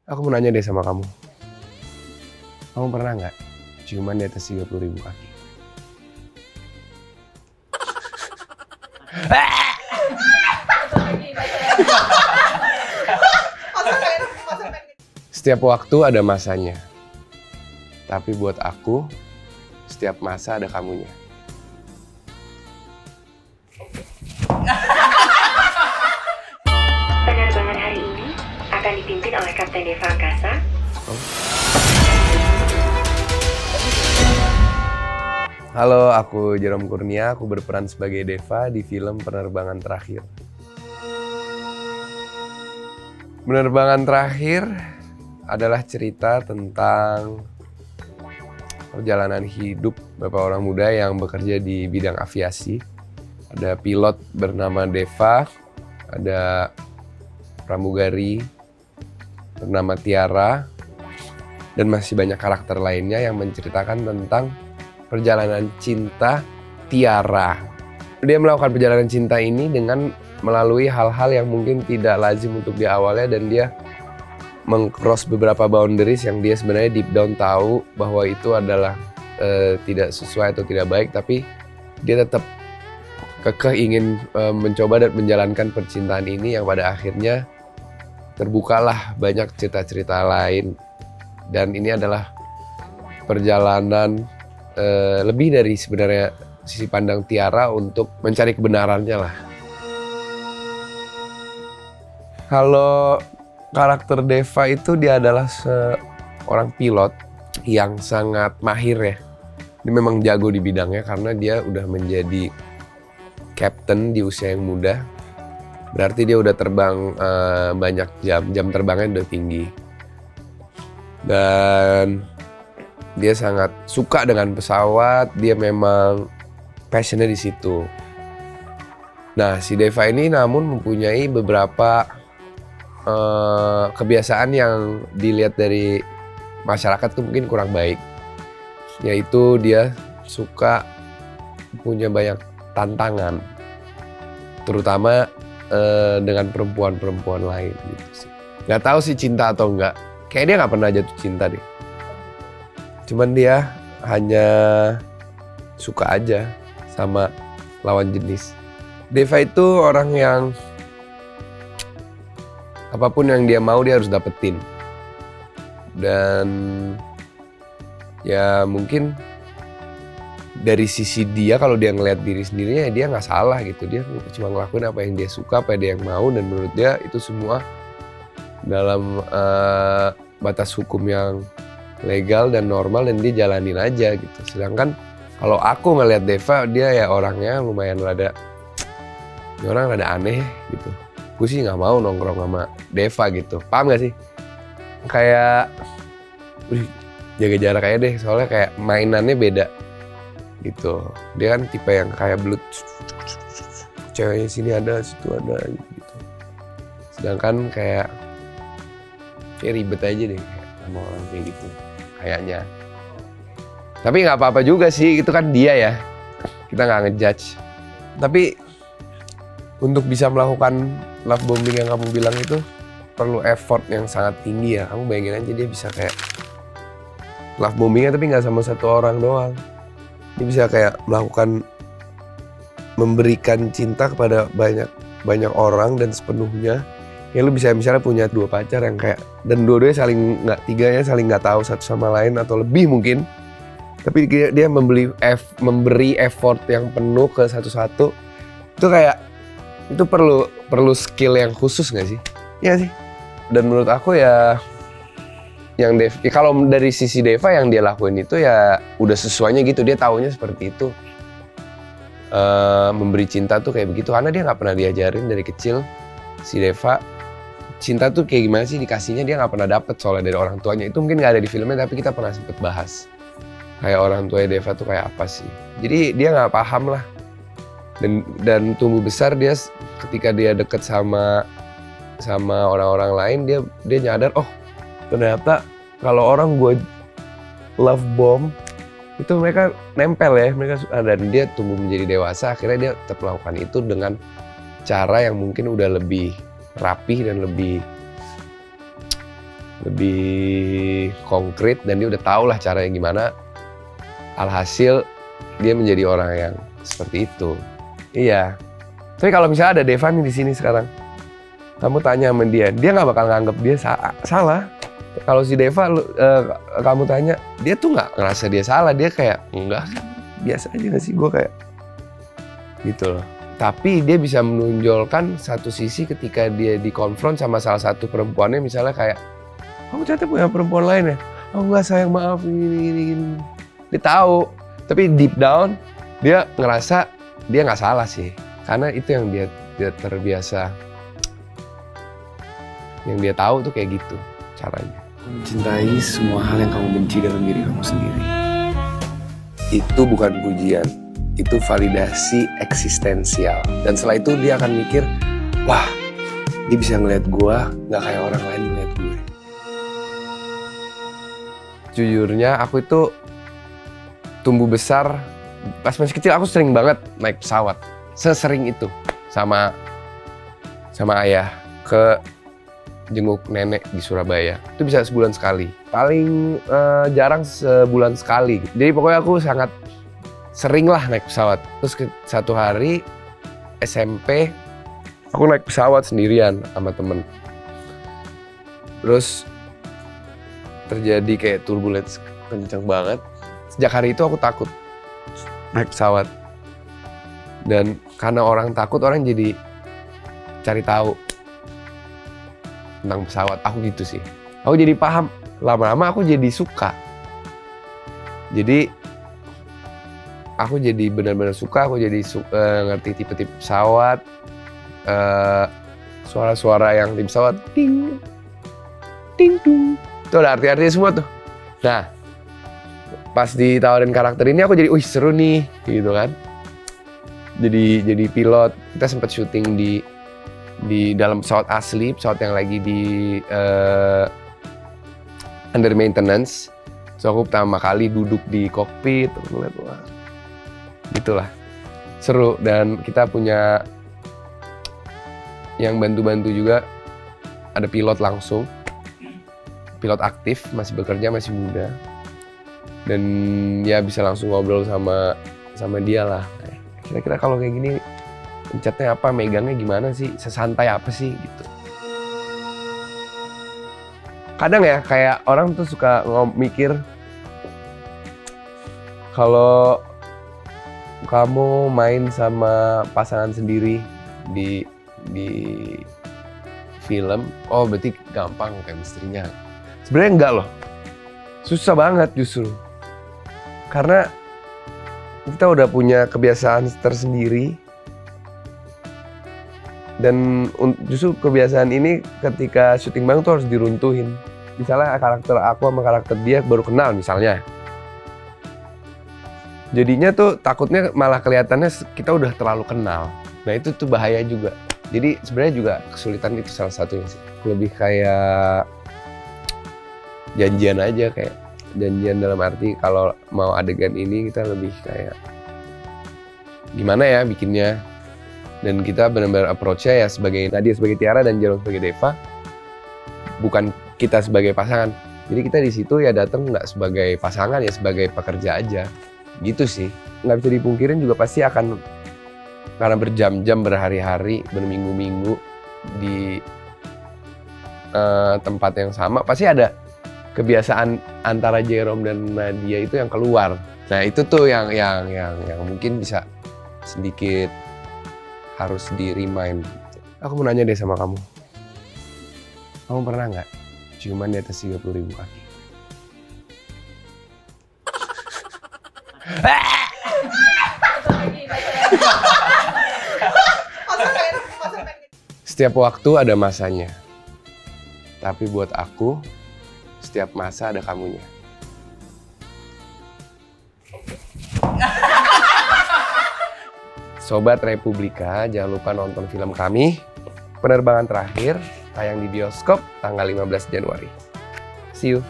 Aku mau nanya deh sama kamu. Kamu pernah nggak ciuman di atas 30.000 kaki? Setiap waktu ada masanya. Tapi buat aku, setiap masa ada kamunya. Penerbangan hari ini akan dipimpin oleh Kapten Deva Angkasa. Halo, aku Jerome Kurnia. Aku berperan sebagai Deva di film Penerbangan Terakhir. Penerbangan Terakhir adalah cerita tentang perjalanan hidup beberapa orang muda yang bekerja di bidang aviasi. Ada pilot bernama Deva, ada pramugari bernama Tiara, dan masih banyak karakter lainnya yang menceritakan tentang perjalanan cinta Tiara. Dia melakukan perjalanan cinta ini dengan melalui hal-hal yang mungkin tidak lazim untuk di awalnya, dan dia meng-cross beberapa boundaries yang dia sebenarnya deep down tahu bahwa itu adalah tidak sesuai atau tidak baik, tapi dia tetap kekeh ingin mencoba dan menjalankan percintaan ini yang pada akhirnya terbukalah banyak cerita-cerita lain. Dan ini adalah perjalanan lebih dari sebenarnya sisi pandang Tiara untuk mencari kebenarannya lah. Kalau karakter Deva itu dia adalah seorang pilot yang sangat mahir ya. Dia memang jago di bidangnya karena dia udah menjadi captain di usia yang muda. Berarti dia udah terbang banyak jam terbangnya udah tinggi. Dan dia sangat suka dengan pesawat, dia memang passionnya di situ. Nah, si Deva ini namun mempunyai beberapa kebiasaan yang dilihat dari masyarakat tuh mungkin kurang baik. Yaitu dia suka punya banyak tantangan, terutama dengan perempuan-perempuan lain gitu sih. Gak tahu sih cinta atau enggak, kayak dia gak pernah jatuh cinta deh. Cuman dia hanya suka aja sama lawan jenis. Deva itu orang yang apapun yang dia mau dia harus dapetin. Dan ya mungkin dari sisi dia, kalau dia ngelihat diri sendirinya ya dia nggak salah gitu. Dia cuma ngelakuin apa yang dia suka, apa yang dia mau, dan menurut dia itu semua dalam batas hukum yang legal dan normal, dan dia jalanin aja gitu. Sedangkan kalau aku ngelihat Deva, dia ya orangnya lumayan rada aneh gitu. Gue sih nggak mau nongkrong sama Deva gitu, paham gak sih? Kayak jaga jarak aja deh, soalnya kayak mainannya beda gitu. Dia kan tipe yang kayak belut, ceweknya sini ada, situ ada gitu. Sedangkan kayak ribet aja deh sama orang kayak gitu kayaknya. Tapi nggak apa-apa juga sih, itu kan dia ya, kita nggak ngejudge. Tapi untuk bisa melakukan love bombing yang kamu bilang itu perlu effort yang sangat tinggi ya. Kamu bayangin aja dia bisa kayak love bombingnya tapi nggak sama satu orang doang. Dia bisa kayak melakukan, memberikan cinta kepada banyak orang dan sepenuhnya. Ya lu bisa misalnya punya 2 pacar yang kayak, dan dua-duanya tiganya saling nggak tahu satu sama lain atau lebih mungkin. Tapi dia memberi effort yang penuh ke satu-satu. Itu kayak, itu perlu skill yang khusus nggak sih? Iya sih. Dan menurut aku ya, yang kalau dari sisi Deva yang dia lakuin itu ya udah sesuainya gitu. Dia taunya seperti itu. Memberi cinta tuh kayak begitu, karena dia nggak pernah diajarin dari kecil. Si Deva cinta tuh kayak gimana sih dikasihnya, dia nggak pernah dapet soalnya dari orang tuanya. Itu mungkin nggak ada di filmnya, tapi kita pernah sempet bahas kayak orang tuanya Deva tuh kayak apa sih. Jadi dia nggak paham lah. Dan tumbuh besar dia ketika dia deket sama orang-orang lain, dia nyadar, oh ternyata kalau orang gue love bomb itu mereka nempel ya, dan dia tumbuh menjadi dewasa. Akhirnya dia tetap melakukan itu dengan cara yang mungkin udah lebih rapih dan lebih lebih konkret, dan dia udah tahu lah caranya gimana. Alhasil dia menjadi orang yang seperti itu. Iya. Tapi kalau misalnya ada Deva nih di sini sekarang, kamu tanya sama dia nggak bakal nganggep dia salah. Kalau si Deva kamu tanya, dia tuh nggak ngerasa dia salah, dia kayak enggak, biasa aja nggak sih, gue kayak gitu loh. Tapi dia bisa menonjolkan satu sisi ketika dia dikonfront sama salah satu perempuannya, misalnya kayak, kamu ternyata punya perempuan lain ya? Oh enggak sayang, maaf, ini. Dia tahu, tapi deep down dia ngerasa dia nggak salah sih, karena itu yang dia terbiasa, yang dia tahu tuh kayak gitu caranya. Mencintai semua hal yang kamu benci dalam diri kamu sendiri. Itu bukan pujian, itu validasi eksistensial. Dan setelah itu dia akan mikir, wah, dia bisa ngeliat gue nggak kayak orang lain ngeliat gue. Jujurnya aku itu tumbuh besar, pas masih kecil aku sering banget naik pesawat. Sesering itu sama ayah ke jenguk nenek di Surabaya. Itu bisa sebulan sekali. Paling jarang sebulan sekali. Jadi pokoknya aku sangat sering lah naik pesawat. Terus satu hari SMP, aku naik pesawat sendirian sama temen. Terus terjadi kayak turbulence kenceng banget. Sejak hari itu aku takut naik pesawat. Dan karena orang takut, orang jadi cari tahu tentang pesawat. Aku gitu sih. Aku jadi paham. Lama-lama aku jadi suka. Jadi aku jadi benar-benar suka. Aku jadi ngerti tipe-tipe pesawat. Suara-suara yang di pesawat. Ting. Ting dung. Itu ada arti-artinya semua tuh. Nah, pas ditawarin karakter ini aku jadi, wih seru nih, gitu kan. Jadi pilot. Kita sempat syuting di dalam pesawat asli, pesawat yang lagi di under maintenance. So aku pertama kali duduk di kokpit, ngeliat, wah, gitulah, seru. Dan kita punya yang bantu-bantu juga, ada pilot langsung, pilot aktif, masih bekerja, masih muda, dan ya bisa langsung ngobrol sama dia lah. Kira-kira kalau kayak gini pencetnya apa, megangnya gimana sih, sesantai apa sih gitu. Kadang ya kayak orang tuh suka mikir kalau kamu main sama pasangan sendiri di film, oh berarti gampang chemistry-nya. Sebenarnya enggak loh, susah banget justru. Karena kita udah punya kebiasaan tersendiri. Dan justru kebiasaan ini ketika syuting bareng tuh harus diruntuhin. Misalnya karakter aku sama karakter dia baru kenal misalnya. Jadinya tuh takutnya malah kelihatannya kita udah terlalu kenal. Nah itu tuh bahaya juga. Jadi sebenarnya juga kesulitan itu salah satunya sih. Lebih kayak janjian aja, kayak janjian dalam arti kalau mau adegan ini kita lebih kayak gimana ya bikinnya. Dan kita benar-benar approach-nya ya sebagai Nadia sebagai Tiara dan Jerome sebagai Deva, bukan kita sebagai pasangan. Jadi kita di situ ya datang nggak sebagai pasangan, ya sebagai pekerja aja, gitu sih. Nggak bisa dipungkirin juga pasti akan, karena berjam-jam, berhari-hari, berminggu-minggu di tempat yang sama, pasti ada kebiasaan antara Jerome dan Nadia itu yang keluar. Nah itu tuh yang mungkin bisa sedikit harus di-remind. Aku mau nanya deh sama kamu. Kamu pernah nggak ciuman di atas 30.000 kaki? Setiap waktu ada masanya. Tapi buat aku, setiap masa ada kamunya. Sobat Republika, jangan lupa nonton film kami, Penerbangan Terakhir, tayang di bioskop tanggal 15 Januari. See you!